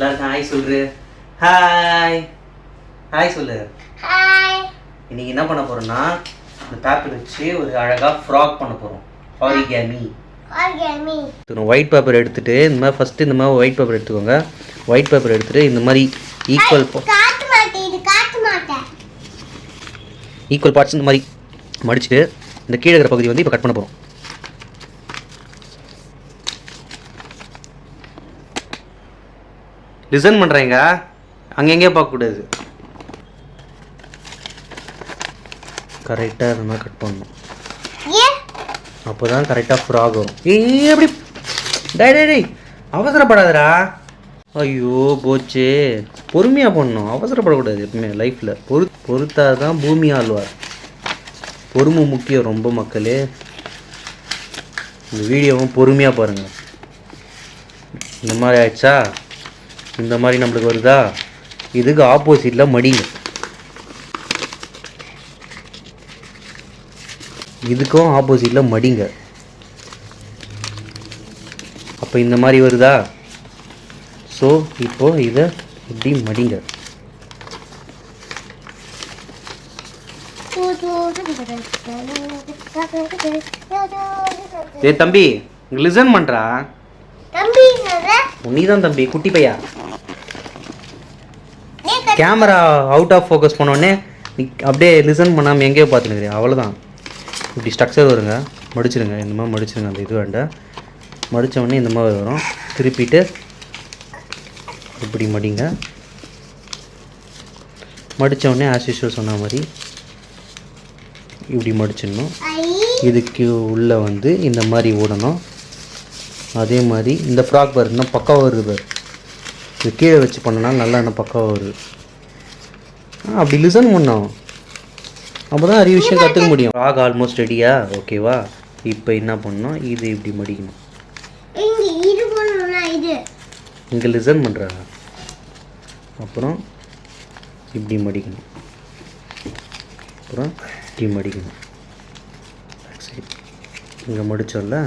எல்லாருக்கும் hi சொல்று. Hi hi சொல்லு. Hi. இன்னைக்கு என்ன பண்ண போறோம்னா இந்த பேப்பர் வச்சு ஒரு அழகா ஃப்ராக் பண்ண போறோம். ஆரிகேமி. ஒயிட் பேப்பர் எடுத்துட்டு இந்த மாதிரி ஃபர்ஸ்ட் இந்த மாதிரி ஒயிட் பேப்பர் எடுத்துக்கோங்க. ஒயிட் பேப்பர் எடுத்துட்டு இந்த மாதிரி ஈக்குவல் பார்ட்ஸ் இந்த மாதிரி மடிச்சுட்டு இந்த கீழே இருக்கிற பகுதி வந்து இப்போ கட் பண்ண போறோம். லிசன் பண்ணுறேங்க, அங்கெங்கேயே பார்க்கக்கூடாது. கரெக்டாக இந்த மாதிரி கட் பண்ணணும், அப்போ தான் கரெக்டாக ஃப்ராக் வரும். எப்படி டை அவசரப்படாதடா. ஐயோ போச்சு, பொறுமையாக பண்ணணும், அவசரப்படக்கூடாது எப்பவுமே லைஃப்பில். பொறுத்தா தான் பூமி ஆழ்வார். பொறுமை முக்கியம் ரொம்ப மக்களே. இந்த வீடியோவும் பொறுமையாக பாருங்கள். இந்த மாதிரி ஆயிடுச்சா, இந்த மாதிரி நம்மளுக்கு வருதா, இதுக்கு ஆப்போசிட்டில் மடிங்க. இதுக்கும் ஆப்போசிட்டில் மடிங்க. அப்போ இந்த மாதிரி வருதா. ஸோ இப்போது இதை இப்படி மடிங்க. ஏ தம்பி, இங்கே லிசன் பண்ணுறா. நீ தான் தம்பி குட்டி பையா. கேமரா அவுட் ஆஃப் ஃபோக்கஸ் பண்ணோடனே நீ அப்படியே லிசன் பண்ணாமல் எங்கேயோ பார்த்துனுக்குறியா. அவ்வளோதான். இப்படி ஸ்ட்ரக்சர் வருங்க, மடிச்சிடுங்க. இந்த மாதிரி மடிச்சிடுங்க. அந்த இது வேண்டாம், மடித்த உடனே இந்த மாதிரி வரும். திருப்பிட்டு இப்படி மடிங்க. மடித்த உடனே ஆஸ் யூஷுவல் சொன்ன மாதிரி இப்படி மடிச்சிடணும். இதுக்கு உள்ளே வந்து இந்த மாதிரி ஓடணும். அதே மாதிரி இந்த ஃப்ராக் பாரு இன்னும் பக்காவாக வருது பாரு. இது கீழே வச்சு பண்ணனால நல்லா இன்னும் பக்காவாக வருது. அப்படி லிசன் பண்ணோம், அப்போ தான் நிறைய விஷயம் கற்றுக்க முடியும். ஃப்ராக் ஆல்மோஸ்ட் ரெடியா? ஓகேவா? இப்போ என்ன பண்ணணும், இது இப்படி மடிக்கணும். இங்கே லிசன் பண்ணுறாங்க. அப்புறம் இப்படி மடிக்கணும். அப்புறம் இப்படி மடிக்கணும். சரி, இங்கே மடித்தோம்ல,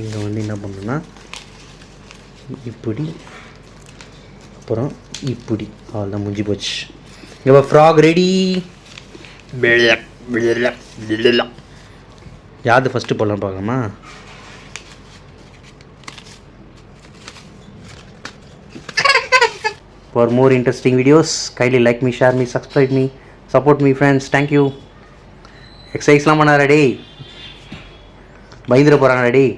இங்கே வந்து என்ன பண்ணணும்னா இப்படி, அப்புறம் இப்படி. அவ்வளோதான், முடிஞ்சு போச்சு. இப்போ ஃப்ராக் ரெடி. யாரு ஃபஸ்ட்டு போடலாம் பார்க்கலாமா? For more interesting videos, kindly like me, share me, subscribe me, support me friends. Thank you. Exercise லாம் பண்ணாரா டேய்? பயந்துட போகிறாங்க டேய்.